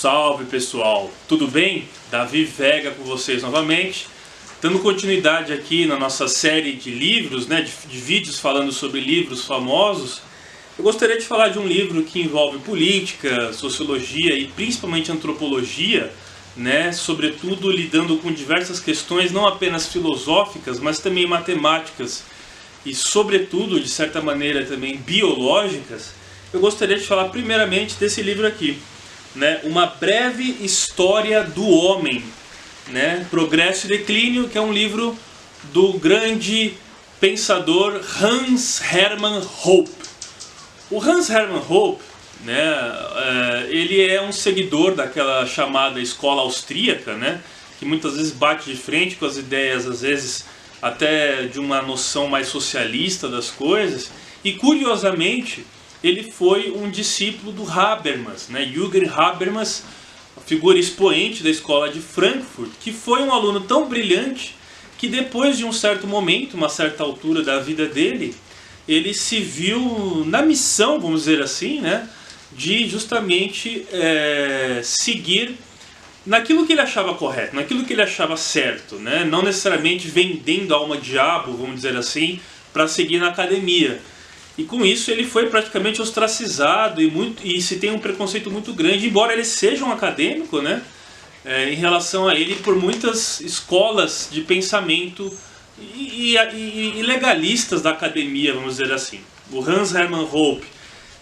Salve pessoal, tudo bem? Davi Vega com vocês novamente, dando continuidade aqui na nossa série de livros, de vídeos falando sobre livros famosos. Eu gostaria de falar de um livro que envolve política, sociologia e principalmente antropologia, sobretudo lidando com diversas questões não apenas filosóficas, mas também matemáticas e sobretudo, de certa maneira, também biológicas. Eu gostaria de falar primeiramente desse livro aqui, Uma Breve História do Homem, Progresso e Declínio, que é um livro do grande pensador Hans Hermann Hoppe. O Hans Hermann Hoppe, ele é um seguidor daquela chamada escola austríaca, que muitas vezes bate de frente com as ideias, às vezes até de uma noção mais socialista das coisas, e curiosamente ele foi um discípulo do Habermas, Jürgen Habermas, a figura expoente da escola de Frankfurt, que foi um aluno tão brilhante que depois de um certo momento, uma certa altura da vida dele, ele se viu na missão, vamos dizer assim, de justamente seguir naquilo que ele achava correto, naquilo que ele achava certo, não necessariamente vendendo a alma-diabo, vamos dizer assim, para seguir na academia. E com isso ele foi praticamente ostracizado e se tem um preconceito muito grande, embora ele seja um acadêmico, em relação a ele por muitas escolas de pensamento e legalistas da academia, vamos dizer assim. O Hans Hermann Hoppe,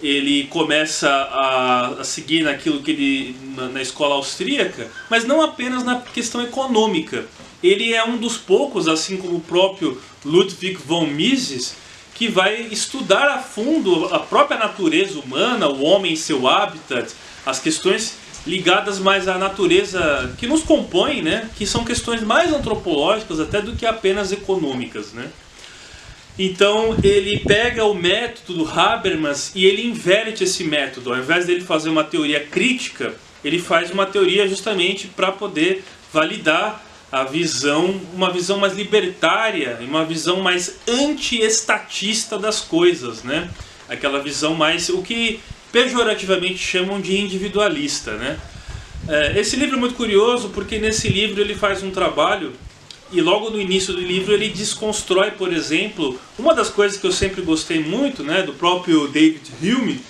ele começa a seguir naquilo que ele na escola austríaca, mas não apenas na questão econômica. Ele é um dos poucos, assim como o próprio Ludwig von Mises, que vai estudar a fundo a própria natureza humana, o homem em seu habitat, as questões ligadas mais à natureza que nos compõe, que são questões mais antropológicas até do que apenas econômicas. Então ele pega o método do Habermas e ele inverte esse método. Ao invés dele fazer uma teoria crítica, ele faz uma teoria justamente para poder validar a visão, uma visão mais libertária, uma visão mais anti-estatista das coisas, aquela visão mais, o que pejorativamente chamam de individualista. Esse livro é muito curioso porque nesse livro ele faz um trabalho e logo no início do livro ele desconstrói, por exemplo, uma das coisas que eu sempre gostei muito, do próprio David Hume,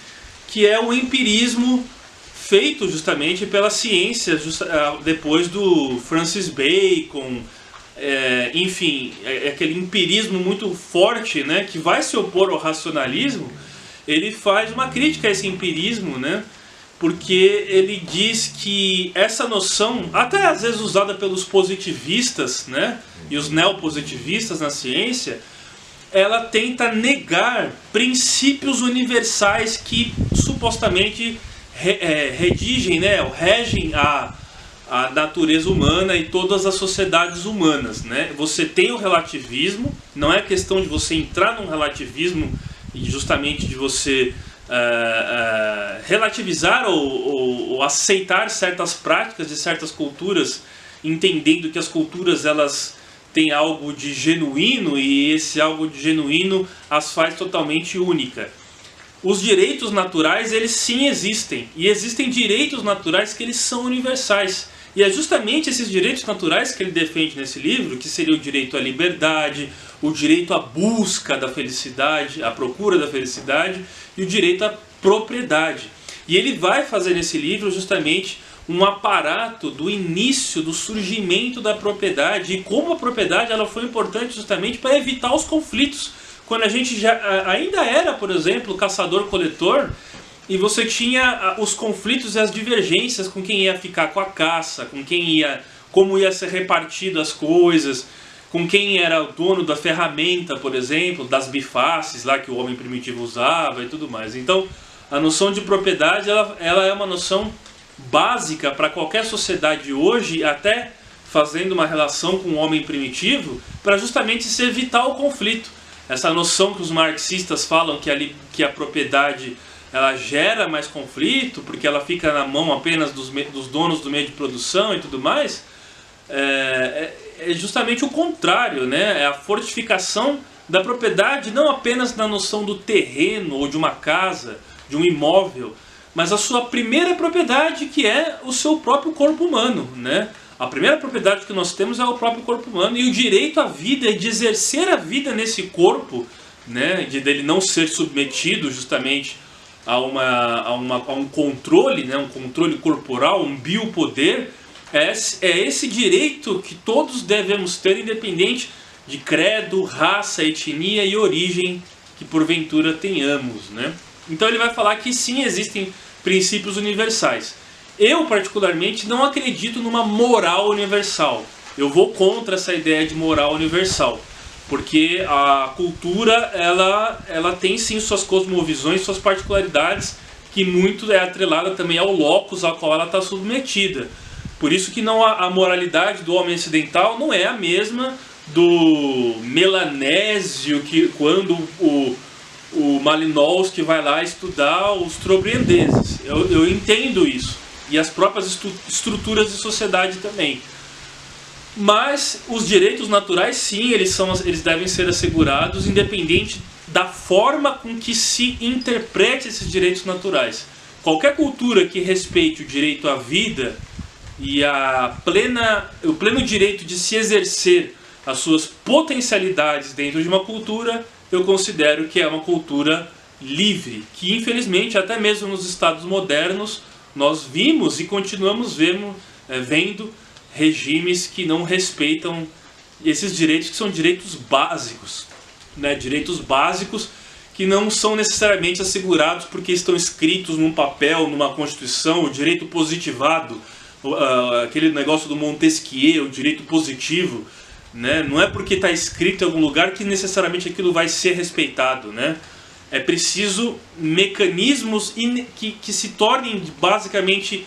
que é o empirismo feito justamente pela ciência, depois do Francis Bacon, enfim, aquele empirismo muito forte, que vai se opor ao racionalismo. Ele faz uma crítica a esse empirismo, porque ele diz que essa noção, até às vezes usada pelos positivistas, e os neopositivistas na ciência, ela tenta negar princípios universais que supostamente regem a natureza humana e todas as sociedades humanas. Você tem o relativismo, não é questão de você entrar num relativismo e justamente de você relativizar ou aceitar certas práticas de certas culturas, entendendo que as culturas elas têm algo de genuíno e esse algo de genuíno as faz totalmente única. Os direitos naturais, eles sim existem, e existem direitos naturais que eles são universais. E é justamente esses direitos naturais que ele defende nesse livro, que seria o direito à liberdade, o direito à busca da felicidade, à procura da felicidade, e o direito à propriedade. E ele vai fazer nesse livro justamente um aparato do início, do surgimento da propriedade, e como a propriedade ela foi importante justamente para evitar os conflitos. Quando a gente ainda era, por exemplo, caçador-coletor, e você tinha os conflitos e as divergências com quem ia ficar com a caça, como ia ser repartido as coisas, com quem era o dono da ferramenta, por exemplo, das bifaces lá que o homem primitivo usava e tudo mais. Então, a noção de propriedade ela é uma noção básica para qualquer sociedade hoje, até fazendo uma relação com o homem primitivo, para justamente se evitar o conflito. Essa noção que os marxistas falam que a propriedade ela gera mais conflito, porque ela fica na mão apenas dos donos do meio de produção e tudo mais, é justamente o contrário, é a fortificação da propriedade não apenas na noção do terreno ou de uma casa, de um imóvel, mas a sua primeira propriedade, que é o seu próprio corpo humano, né? A primeira propriedade que nós temos é o próprio corpo humano, e o direito à vida e de exercer a vida nesse corpo, né? De dele não ser submetido justamente a um controle, né? Um controle corporal, um biopoder, é esse direito que todos devemos ter, independente de credo, raça, etnia e origem que porventura tenhamos, né? Então ele vai falar que sim, existem princípios universais. Eu particularmente não acredito numa moral universal. Eu vou contra essa ideia de moral universal, porque a cultura ela tem sim suas cosmovisões, suas particularidades, que muito é atrelada também ao locus ao qual ela está submetida. Por isso que não a moralidade do homem ocidental não é a mesma do melanésio, que quando o Malinowski vai lá estudar os trobriandeses. Eu entendo isso. E as próprias estruturas de sociedade também. Mas os direitos naturais, sim, eles devem ser assegurados, independente da forma com que se interprete esses direitos naturais. Qualquer cultura que respeite o direito à vida e o pleno direito de se exercer as suas potencialidades dentro de uma cultura, eu considero que é uma cultura livre, que infelizmente até mesmo nos estados modernos nós vimos e continuamos vendo regimes que não respeitam esses direitos, que são direitos básicos, né? Direitos básicos que não são necessariamente assegurados porque estão escritos num papel, numa Constituição, o direito positivado, aquele negócio do Montesquieu, o direito positivo, né? Não é porque está escrito em algum lugar que necessariamente aquilo vai ser respeitado, né? É preciso mecanismos que se tornem basicamente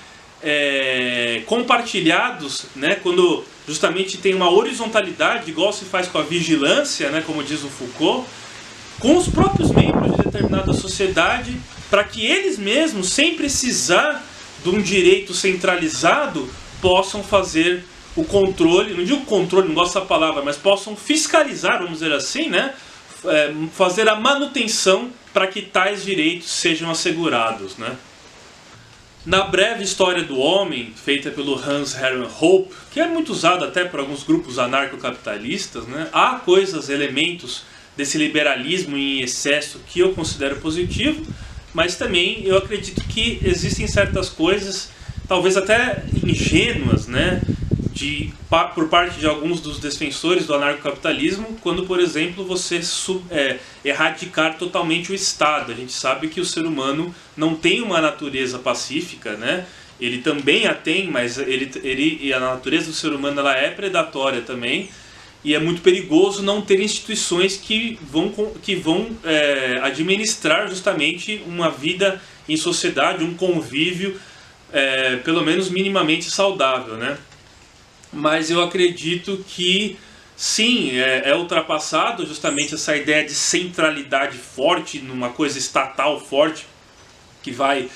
compartilhados, né? Quando justamente tem uma horizontalidade, igual se faz com a vigilância, né? Como diz o Foucault, com os próprios membros de determinada sociedade, para que eles mesmos, sem precisar de um direito centralizado, possam fazer o controle, não digo controle, não gosto dessa palavra, mas possam fiscalizar, vamos dizer assim, né? Fazer a manutenção para que tais direitos sejam assegurados, né? Na breve história do homem, feita pelo Hans Hermann Hoppe, que é muito usado até por alguns grupos anarcocapitalistas, né? Há elementos desse liberalismo em excesso que eu considero positivo, mas também eu acredito que existem certas coisas, talvez até ingênuas, né? Por parte de alguns dos defensores do anarcocapitalismo, quando, por exemplo, você erradicar totalmente o Estado. A gente sabe que o ser humano não tem uma natureza pacífica, né? Ele também a tem, mas a natureza do ser humano ela é predatória também, e é muito perigoso não ter instituições que vão administrar justamente uma vida em sociedade, um convívio pelo menos minimamente saudável, né? Mas eu acredito que sim, é ultrapassado justamente essa ideia de centralidade forte, numa coisa estatal forte, que vai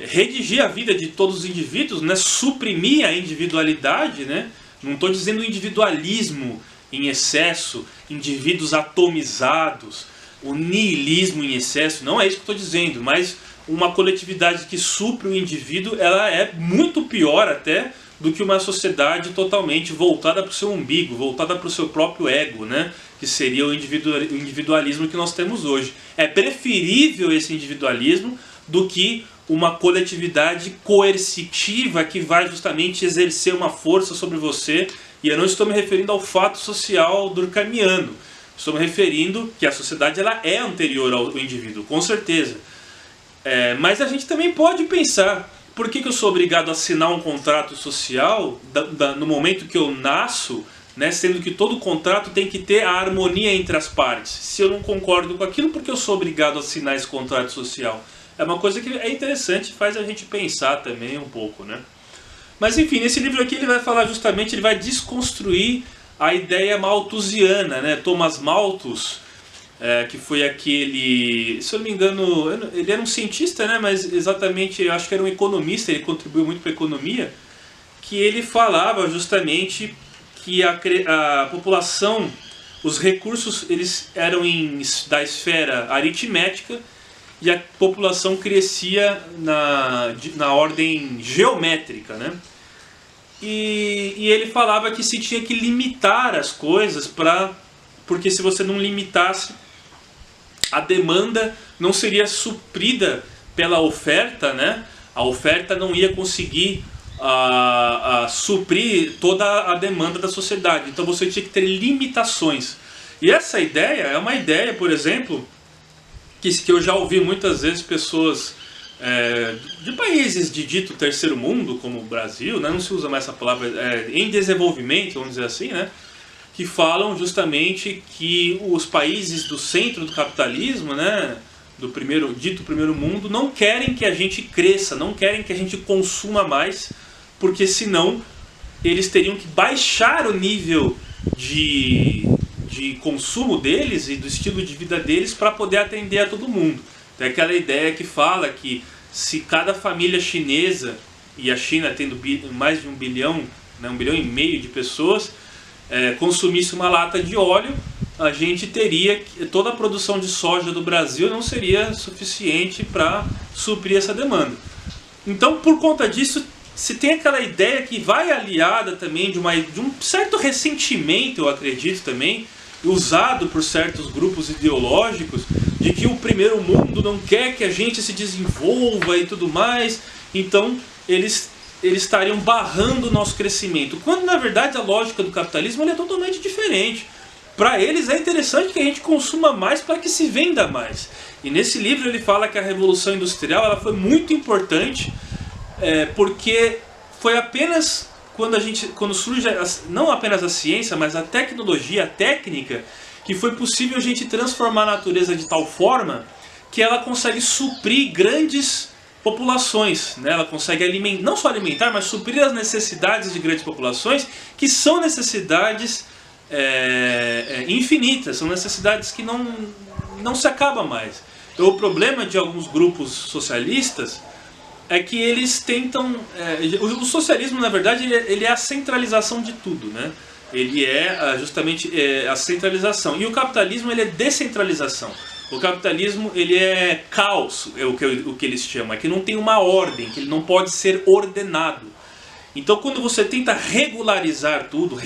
redigir a vida de todos os indivíduos, né? Suprimir a individualidade, né? Não estou dizendo individualismo em excesso, indivíduos atomizados, o niilismo em excesso, não é isso que estou dizendo, mas uma coletividade que supre o indivíduo, ela é muito pior até do que uma sociedade totalmente voltada para o seu umbigo, voltada para o seu próprio ego, né? Que seria o individualismo que nós temos hoje. É preferível esse individualismo do que uma coletividade coercitiva que vai justamente exercer uma força sobre você. E eu não estou me referindo ao fato social durkheimiano. Estou me referindo que a sociedade ela é anterior ao indivíduo, com certeza. Mas a gente também pode pensar: por que eu sou obrigado a assinar um contrato social no momento que eu nasço, né, sendo que todo contrato tem que ter a harmonia entre as partes? Se eu não concordo com aquilo, por que eu sou obrigado a assinar esse contrato social? É uma coisa que é interessante, faz a gente pensar também um pouco, né? Mas enfim, nesse livro aqui ele vai falar justamente, ele vai desconstruir a ideia malthusiana, né? Thomas Malthus, que foi aquele, se eu não me engano, ele era um cientista, né, mas exatamente, eu acho que era um economista, ele contribuiu muito para a economia, que ele falava justamente que a população, os recursos, eles eram da esfera aritmética, e a população crescia na ordem geométrica, né? E ele falava que se tinha que limitar as coisas, porque se você não limitasse, a demanda não seria suprida pela oferta, né? A oferta não ia conseguir suprir toda a demanda da sociedade. Então você tinha que ter limitações. E essa ideia é uma ideia, por exemplo, que eu já ouvi muitas vezes pessoas de países de dito terceiro mundo, como o Brasil, né? Não se usa mais essa palavra, em desenvolvimento, vamos dizer assim, né? Que falam justamente que os países do centro do capitalismo, né? Dito primeiro mundo, não querem que a gente cresça, não querem que a gente consuma mais, porque senão eles teriam que baixar o nível de consumo deles e do estilo de vida deles para poder atender a todo mundo. Tem aquela ideia que fala que se cada família chinesa, e a China tendo mais de 1 bilhão, né, 1,5 bilhão de pessoas, consumisse uma lata de óleo, a gente teria, toda a produção de soja do Brasil não seria suficiente para suprir essa demanda. Então, por conta disso, se tem aquela ideia que vai aliada também de um certo ressentimento, eu acredito também, usado por certos grupos ideológicos, de que o primeiro mundo não quer que a gente se desenvolva e tudo mais, então eles estariam barrando o nosso crescimento, quando na verdade a lógica do capitalismo é totalmente diferente. Para eles é interessante que a gente consuma mais para que se venda mais. E nesse livro ele fala que a Revolução Industrial ela foi muito importante, porque foi apenas quando surge não apenas a ciência, mas a tecnologia, a técnica, que foi possível a gente transformar a natureza de tal forma que ela consegue suprir grandes populações, né? Ela consegue não só alimentar, mas suprir as necessidades de grandes populações, que são necessidades infinitas, são necessidades que não se acabam mais. Então, o problema de alguns grupos socialistas é que eles tentam... o socialismo, na verdade, ele é a centralização de tudo, né? Ele é justamente a centralização. E o capitalismo, ele é descentralização. O capitalismo, ele é caos, é o que eles chamam. É que não tem uma ordem, que ele não pode ser ordenado. Então, quando você tenta regular tudo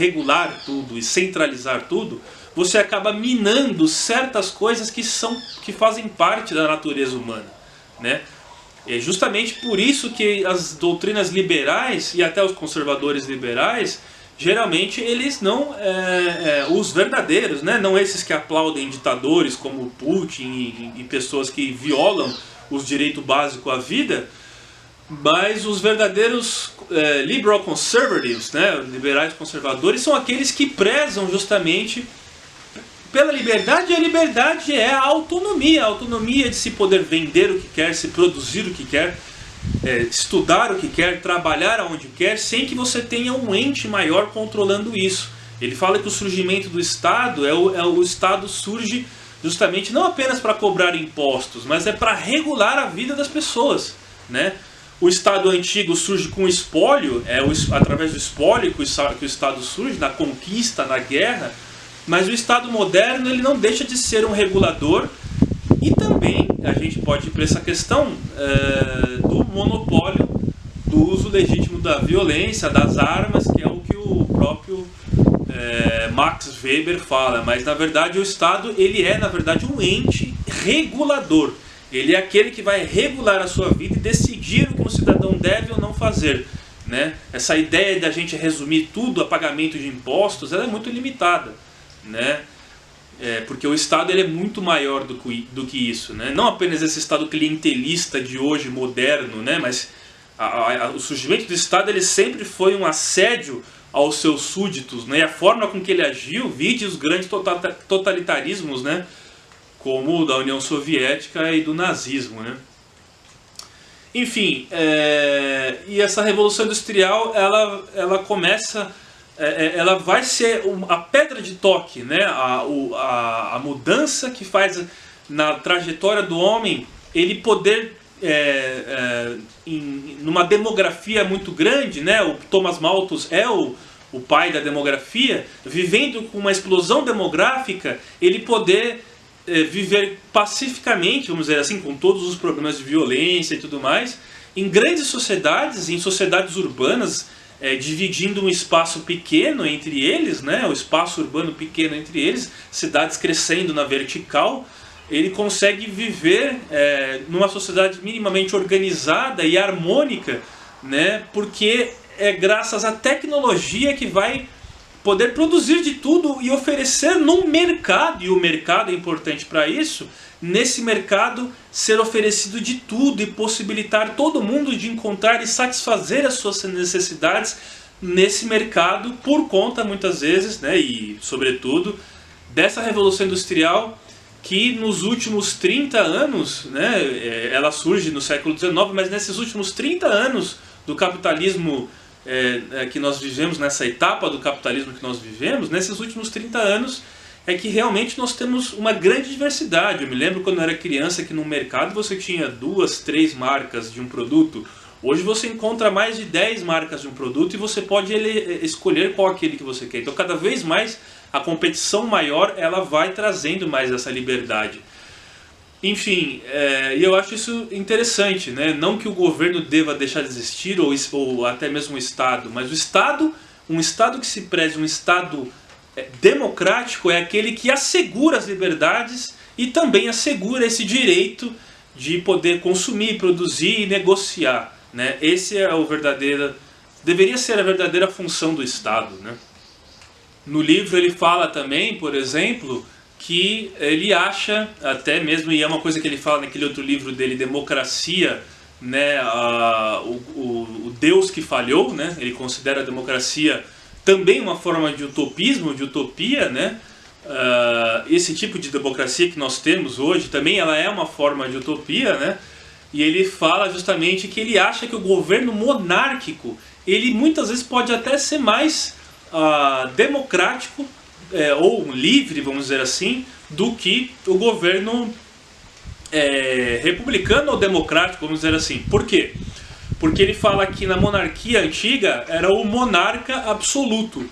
e centralizar tudo, você acaba minando certas coisas que fazem parte da natureza humana, né? É justamente por isso que as doutrinas liberais e até os conservadores liberais, geralmente eles não, os verdadeiros, né? Não esses que aplaudem ditadores como Putin e pessoas que violam os direitos básicos à vida, mas os verdadeiros liberal conservatives, né? Liberais conservadores, são aqueles que prezam justamente pela liberdade, e a liberdade é a autonomia de se poder vender o que quer, se produzir o que quer, estudar o que quer, trabalhar aonde quer, sem que você tenha um ente maior controlando isso. Ele fala que o surgimento do Estado, o Estado surge justamente não apenas para cobrar impostos, mas para regular a vida das pessoas, né? O Estado antigo surge com o espólio, através do espólio que o Estado surge, na conquista, na guerra. Mas o Estado moderno, ele não deixa de ser um regulador, e também a gente pode ir para essa questão do monopólio, do uso legítimo da violência, das armas, que é o que o próprio Max Weber fala. Mas na verdade o Estado, ele é na verdade um ente regulador. Ele é aquele que vai regular a sua vida e decidir o que um cidadão deve ou não fazer, né? Essa ideia de a gente resumir tudo a pagamento de impostos, ela é muito limitada, né? Porque o Estado ele é muito maior do que isso, né? Não apenas esse Estado clientelista de hoje, moderno, né? Mas o surgimento do Estado ele sempre foi um assédio aos seus súditos, né? E a forma com que ele agiu, vide os grandes totalitarismos, né? Como o da União Soviética e do nazismo, né? Enfim, e essa Revolução Industrial ela começa... ela vai ser a pedra de toque, né? A mudança que faz na trajetória do homem ele poder, numa demografia muito grande, né? O Thomas Malthus é o pai da demografia, vivendo com uma explosão demográfica, ele poder viver pacificamente, vamos dizer assim, com todos os problemas de violência e tudo mais, em grandes sociedades, em sociedades urbanas, dividindo um espaço pequeno entre eles, né, o espaço urbano pequeno entre eles, cidades crescendo na vertical. Ele consegue viver numa sociedade minimamente organizada e harmônica, né, porque é graças à tecnologia que vai poder produzir de tudo e oferecer num mercado, e o mercado é importante para isso, nesse mercado ser oferecido de tudo e possibilitar todo mundo de encontrar e satisfazer as suas necessidades nesse mercado, por conta muitas vezes, né, e sobretudo, dessa revolução industrial que nos últimos 30 anos, né, ela surge no século XIX, mas nesses últimos 30 anos do capitalismo que nós vivemos, nessa etapa do capitalismo que nós vivemos, nesses últimos 30 anos é que realmente nós temos uma grande diversidade. Eu me lembro quando eu era criança que no mercado você tinha 2, 3 marcas de um produto. Hoje você encontra mais de 10 marcas de um produto e você pode escolher qual aquele que você quer. Então cada vez mais a competição maior ela vai trazendo mais essa liberdade. Enfim, e eu acho isso interessante, né? Não que o governo deva deixar de existir, ou até mesmo o Estado, mas um Estado que se preze, um Estado democrático é aquele que assegura as liberdades e também assegura esse direito de poder consumir, produzir e negociar, né? Esse é deveria ser a verdadeira função do Estado, né? No livro ele fala também, por exemplo, que ele acha, até mesmo, e é uma coisa que ele fala naquele outro livro dele, Democracia, né, o Deus que falhou, né, ele considera a democracia também uma forma de utopismo, de utopia, né, esse tipo de democracia que nós temos hoje, também ela é uma forma de utopia, né, e ele fala justamente que ele acha que o governo monárquico, ele muitas vezes pode até ser mais democrático, ou livre, vamos dizer assim, do que o governo republicano ou democrático, vamos dizer assim. Por quê? Porque ele fala que na monarquia antiga era o monarca absoluto,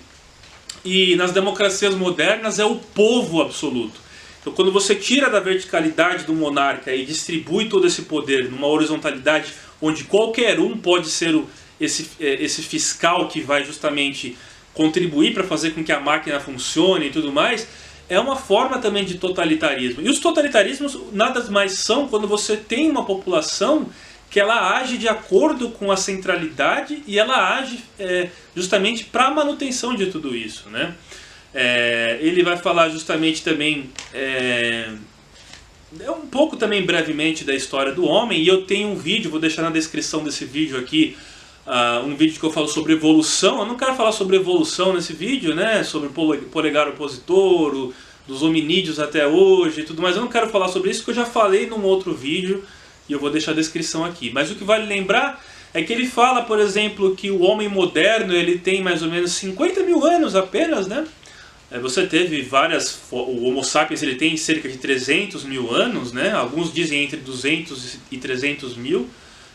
e nas democracias modernas é o povo absoluto. Então quando você tira da verticalidade do monarca e distribui todo esse poder numa horizontalidade onde qualquer um pode ser esse fiscal que vai justamente contribuir para fazer com que a máquina funcione e tudo mais, é uma forma também de totalitarismo. E os totalitarismos nada mais são quando você tem uma população que ela age de acordo com a centralidade e ela age justamente para a manutenção de tudo isso, né? Ele vai falar justamente também um pouco também brevemente da história do homem, e eu tenho um vídeo, vou deixar na descrição desse vídeo aqui, um vídeo que eu falo sobre evolução. Eu não quero falar sobre evolução nesse vídeo, né? Sobre polegar opositor, dos hominídeos até hoje e tudo mais. Eu não quero falar sobre isso, porque eu já falei num outro vídeo e eu vou deixar a descrição aqui. Mas o que vale lembrar é que ele fala, por exemplo, que o homem moderno ele tem mais ou menos 50 mil anos apenas, né? Você teve o Homo sapiens ele tem cerca de 300 mil anos, né? Alguns dizem entre 200 e 300 mil.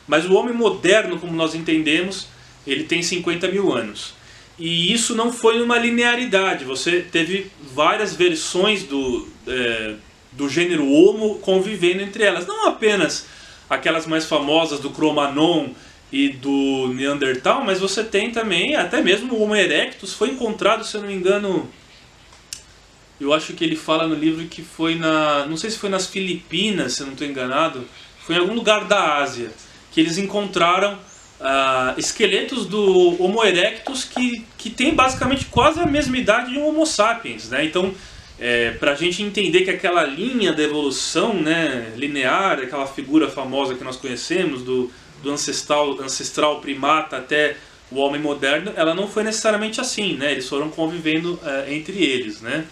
Mas o homem moderno, como nós entendemos, ele tem 50 mil anos. E isso não foi uma linearidade. Você teve várias versões do gênero Homo convivendo entre elas. Não apenas aquelas mais famosas do Cro-Magnon e do Neandertal, mas você tem também, até mesmo o Homo erectus foi encontrado, se eu não me engano, eu acho que ele fala no livro que foi não sei se foi nas Filipinas, se eu não estou enganado, foi em algum lugar da Ásia, que eles encontraram esqueletos do Homo erectus que tem basicamente quase a mesma idade de um Homo sapiens, né? Então, para a gente entender que aquela linha da evolução, né, linear, aquela figura famosa que nós conhecemos do ancestral primata até o homem moderno, ela não foi necessariamente assim, né? Eles foram convivendo entre eles, né?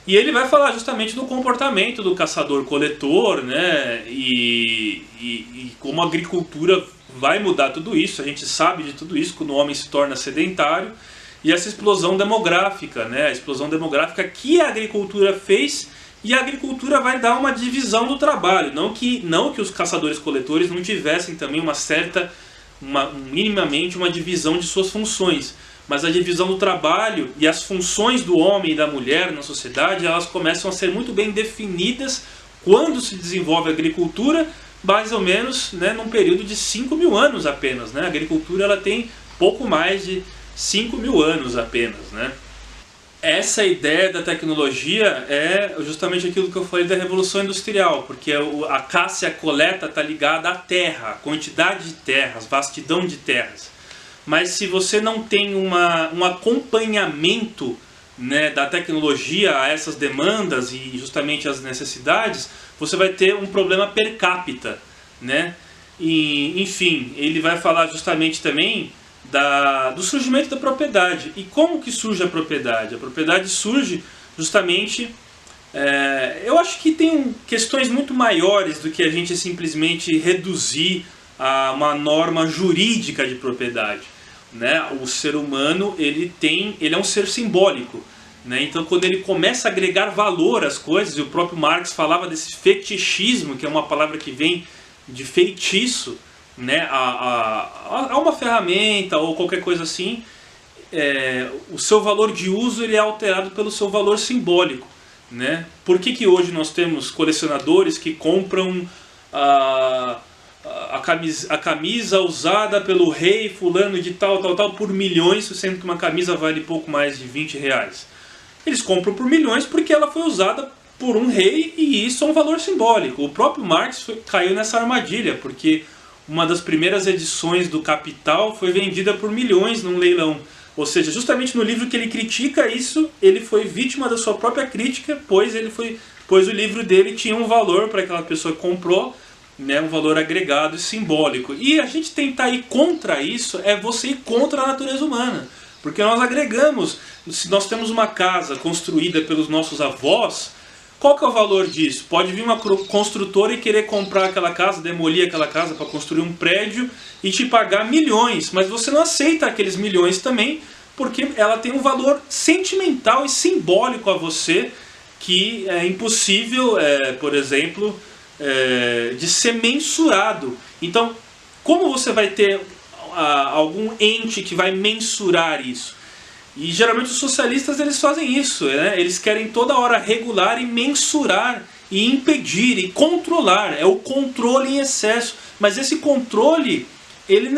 E ele vai falar justamente do comportamento do caçador-coletor, né? E como a agricultura vai mudar tudo isso. A gente sabe de tudo isso quando o homem se torna sedentário. E essa explosão demográfica, né? A explosão demográfica que a agricultura fez, e a agricultura vai dar uma divisão do trabalho. Não que os caçadores-coletores não tivessem também minimamente uma divisão de suas funções. mas a divisão do trabalho e as funções do homem e da mulher na sociedade, elas começam a ser muito bem definidas quando se desenvolve a agricultura, mais ou menos, né, num período de 5.000 anos apenas, né? A agricultura ela tem pouco mais de 5.000 anos apenas, né? Essa ideia da tecnologia é justamente aquilo que eu falei da Revolução Industrial, porque a caça e a coleta está ligada à terra, à quantidade de terras, vastidão de terras. Mas se você não tem um acompanhamento, né, da tecnologia a essas demandas e justamente as necessidades, você vai ter um problema per capita, né? E, enfim, ele vai falar justamente também do surgimento da propriedade. E como que surge a propriedade? A propriedade surge justamente... eu acho que tem questões muito maiores do que a gente simplesmente reduzir a uma norma jurídica de propriedade, né? O ser humano ele é um ser simbólico, né? Então quando ele começa a agregar valor às coisas, e o próprio Marx falava desse fetichismo, que é uma palavra que vem de feitiço, né, a uma ferramenta ou qualquer coisa assim, o seu valor de uso ele é alterado pelo seu valor simbólico, né? Por que hoje nós temos colecionadores que compram a camisa usada pelo rei fulano de tal por milhões, sendo que uma camisa vale pouco mais de 20 reais? Eles compram por milhões porque ela foi usada por um rei e isso é um valor simbólico. O próprio Marx caiu nessa armadilha, porque uma das primeiras edições do Capital foi vendida por milhões num leilão. Ou seja, justamente no livro que ele critica isso, ele foi vítima da sua própria crítica, pois o livro dele tinha um valor para aquela pessoa que comprou, né, um valor agregado e simbólico. E a gente tentar ir contra isso é você ir contra a natureza humana. Porque nós agregamos, se nós temos uma casa construída pelos nossos avós, qual que é o valor disso? Pode vir uma construtora e querer comprar aquela casa, demolir aquela casa para construir um prédio e te pagar milhões, mas você não aceita aqueles milhões também, porque ela tem um valor sentimental e simbólico a você que é impossível, por exemplo, de ser mensurado. Então, como você vai ter algum ente que vai mensurar isso? E geralmente os socialistas eles fazem isso, né? Eles querem toda hora regular e mensurar e impedir e controlar. É o controle em excesso. Mas esse controle ele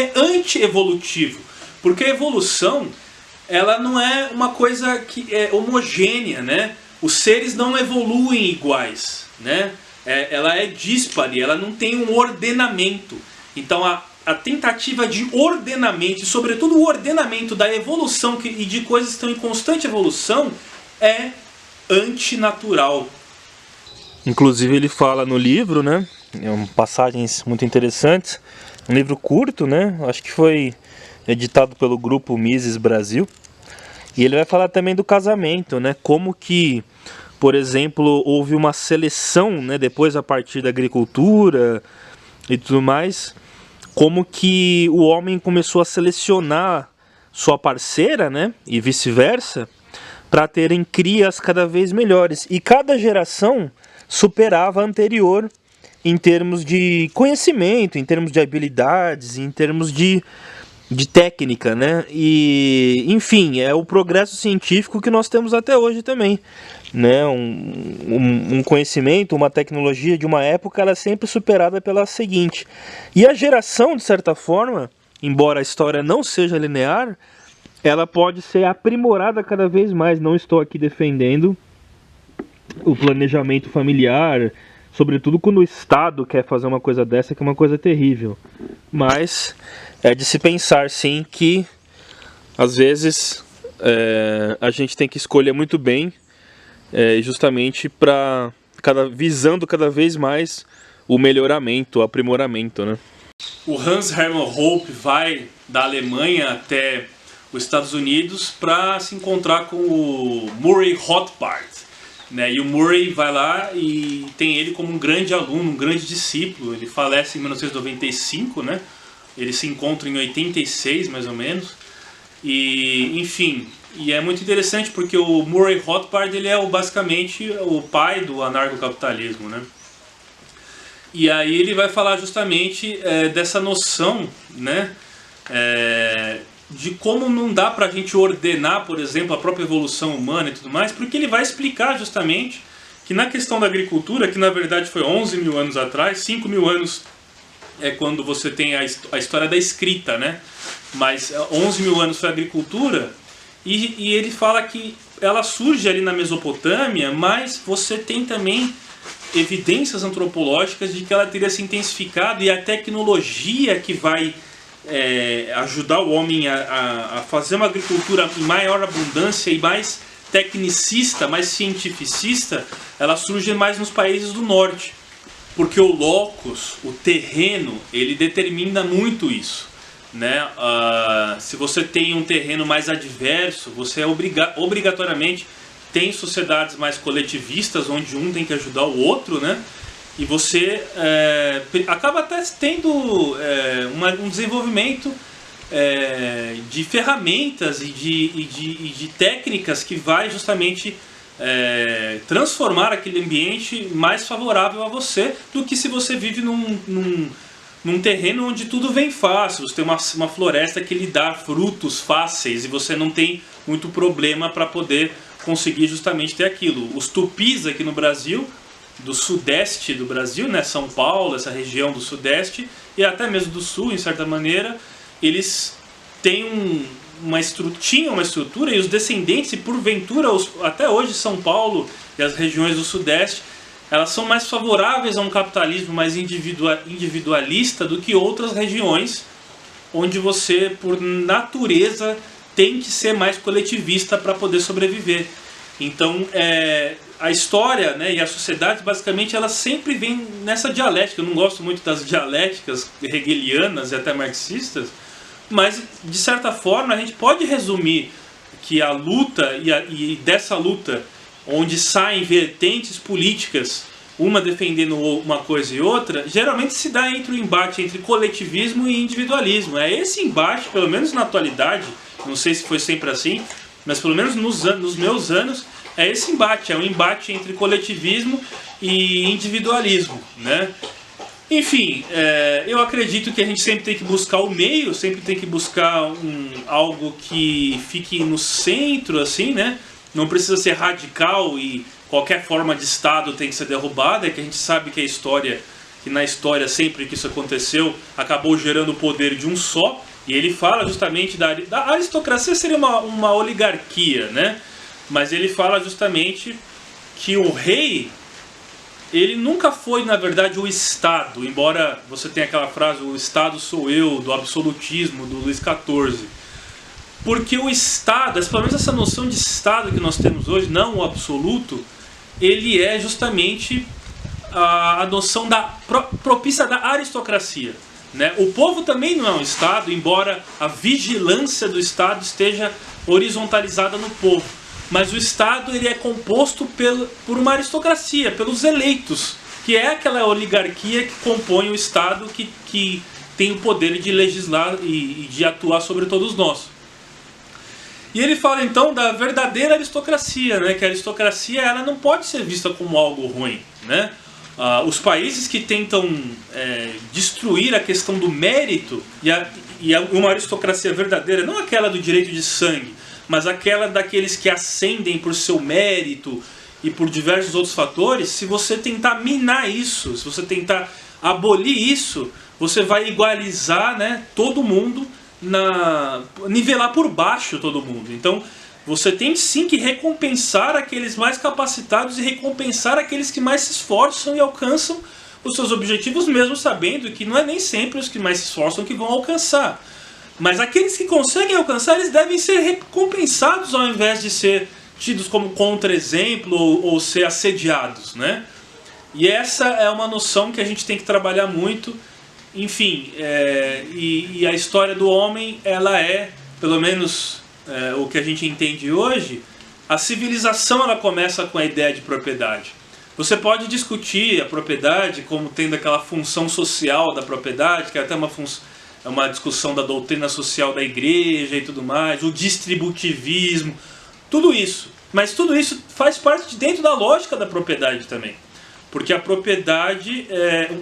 é anti-evolutivo, porque a evolução ela não é uma coisa que é homogênea, né? Os seres não evoluem iguais, né? Ela é díspare, ela não tem um ordenamento. Então a tentativa de ordenamento, e sobretudo o ordenamento da evolução e de coisas que estão em constante evolução, é antinatural. Inclusive ele fala no livro, né, passagens muito interessantes, um livro curto, né, acho que foi editado pelo grupo Mises Brasil, e ele vai falar também do casamento, né, como que, por exemplo, houve uma seleção, né, depois a partir da agricultura e tudo mais, como que o homem começou a selecionar sua parceira, né, e vice-versa, para terem crias cada vez melhores. E cada geração superava a anterior em termos de conhecimento, em termos de habilidades, em termos de técnica, né? E, enfim, é o progresso científico que nós temos até hoje também, né? Um conhecimento, uma tecnologia de uma época, ela é sempre superada pela seguinte. E a geração, de certa forma, embora a história não seja linear, ela pode ser aprimorada cada vez mais. Não estou aqui defendendo o planejamento familiar, sobretudo quando o Estado quer fazer uma coisa dessa, que é uma coisa terrível. Mas é de se pensar, sim, que às vezes a gente tem que escolher muito bem, justamente visando cada vez mais o melhoramento, o aprimoramento, né? O Hans Hermann Hoppe vai da Alemanha até os Estados Unidos para se encontrar com o Murray Rothbard, né? E o Murray vai lá e tem ele como um grande aluno, um grande discípulo. Ele falece em 1995, né? Eles se encontram em 86, mais ou menos. E, enfim, e é muito interessante porque o Murray Rothbard ele é basicamente o pai do anarcocapitalismo, né? E aí ele vai falar justamente dessa noção, né, de como não dá para a gente ordenar, por exemplo, a própria evolução humana e tudo mais, porque ele vai explicar justamente que na questão da agricultura, que na verdade foi 11 mil anos atrás, 5 mil anos é quando você tem a história da escrita, né? Mas 11 mil anos foi a agricultura, e ele fala que ela surge ali na Mesopotâmia, mas você tem também evidências antropológicas de que ela teria se intensificado, e a tecnologia que vai ajudar o homem a fazer uma agricultura em maior abundância e mais tecnicista, mais cientificista, ela surge mais nos países do norte, porque o locus, o terreno, ele determina muito isso, né? Se você tem um terreno mais adverso, você obrigatoriamente tem sociedades mais coletivistas, onde um tem que ajudar o outro, né? E você acaba até tendo um desenvolvimento de ferramentas e de técnicas que vai justamente transformar aquele ambiente mais favorável a você do que se você vive num terreno onde tudo vem fácil. Você tem uma floresta que lhe dá frutos fáceis e você não tem muito problema para poder conseguir justamente ter aquilo. Os tupis aqui no Brasil, do sudeste do Brasil, né, São Paulo, essa região do sudeste e até mesmo do sul, em certa maneira, eles têm tinham uma estrutura, e os descendentes, e porventura até hoje São Paulo e as regiões do sudeste, elas são mais favoráveis a um capitalismo mais individualista do que outras regiões, onde você, por natureza, tem que ser mais coletivista para poder sobreviver. Então, a história, né, e a sociedade, basicamente, ela sempre vem nessa dialética. Eu não gosto muito das dialéticas hegelianas e até marxistas, mas, de certa forma, a gente pode resumir que a luta, e dessa luta, onde saem vertentes políticas, uma defendendo uma coisa e outra, geralmente se dá entre o embate entre coletivismo e individualismo. É esse embate, pelo menos na atualidade, não sei se foi sempre assim, mas pelo menos nos meus anos, é esse embate, é um embate entre coletivismo e individualismo, né? Enfim, eu acredito que a gente sempre tem que buscar o meio, sempre tem que buscar algo que fique no centro, assim, né? Não precisa ser radical e qualquer forma de Estado tem que ser derrubada, é que a gente sabe que que na história, sempre que isso aconteceu, acabou gerando o poder de um só, e ele fala justamente da aristocracia seria uma oligarquia, né? Mas ele fala justamente que o rei, ele nunca foi, na verdade, o Estado, embora você tenha aquela frase, o Estado sou eu, do absolutismo, do Luís XIV. Porque o Estado, pelo menos essa noção de Estado que nós temos hoje, não o absoluto, ele é justamente a noção propícia da aristocracia, né? O povo também não é um Estado, embora a vigilância do Estado esteja horizontalizada no povo. Mas o Estado, ele é composto por uma aristocracia, pelos eleitos, que é aquela oligarquia que compõe o Estado, que tem o poder de legislar e de atuar sobre todos nós. E ele fala então da verdadeira aristocracia, né? Que a aristocracia, ela não pode ser vista como algo ruim, né? Os países que tentam destruir a questão do mérito e uma aristocracia verdadeira, não aquela do direito de sangue, mas aquela daqueles que ascendem por seu mérito e por diversos outros fatores, se você tentar minar isso, se você tentar abolir isso, você vai igualizar, né, todo mundo, nivelar por baixo todo mundo. Então, você tem sim que recompensar aqueles mais capacitados e recompensar aqueles que mais se esforçam e alcançam os seus objetivos, mesmo sabendo que não é nem sempre os que mais se esforçam que vão alcançar. Mas aqueles que conseguem alcançar, eles devem ser recompensados ao invés de ser tidos como contra-exemplo ou ser assediados, né? E essa é uma noção que a gente tem que trabalhar muito. Enfim, e a história do homem, ela pelo menos o que a gente entende hoje, a civilização ela começa com a ideia de propriedade. Você pode discutir a propriedade como tendo aquela função social da propriedade, que é até uma discussão da doutrina social da igreja e tudo mais, o distributivismo, tudo isso. Mas tudo isso faz parte de dentro da lógica da propriedade também. Porque a propriedade,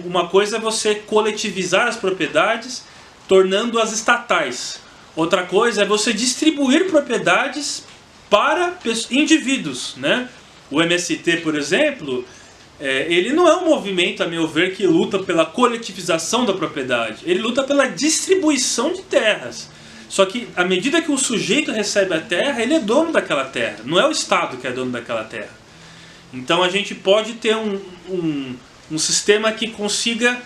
uma coisa é você coletivizar as propriedades, tornando-as estatais. Outra coisa é você distribuir propriedades para indivíduos, né? O MST, por exemplo, ele não é um movimento, a meu ver, que luta pela coletivização da propriedade. Ele luta pela distribuição de terras. Só que, à medida que o sujeito recebe a terra, ele é dono daquela terra. Não é o Estado que é dono daquela terra. Então a gente pode ter um sistema que consiga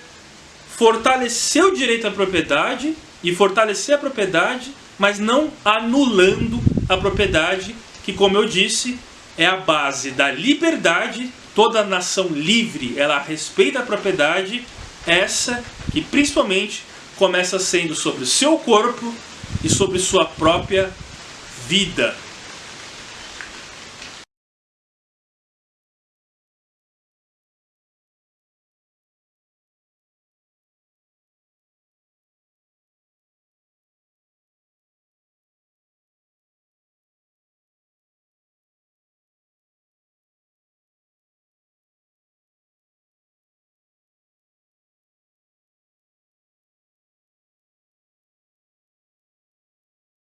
fortalecer o direito à propriedade e fortalecer a propriedade, mas não anulando a propriedade, que, como eu disse, é a base da liberdade. Toda nação livre, ela respeita a propriedade, essa que principalmente começa sendo sobre o seu corpo e sobre sua própria vida.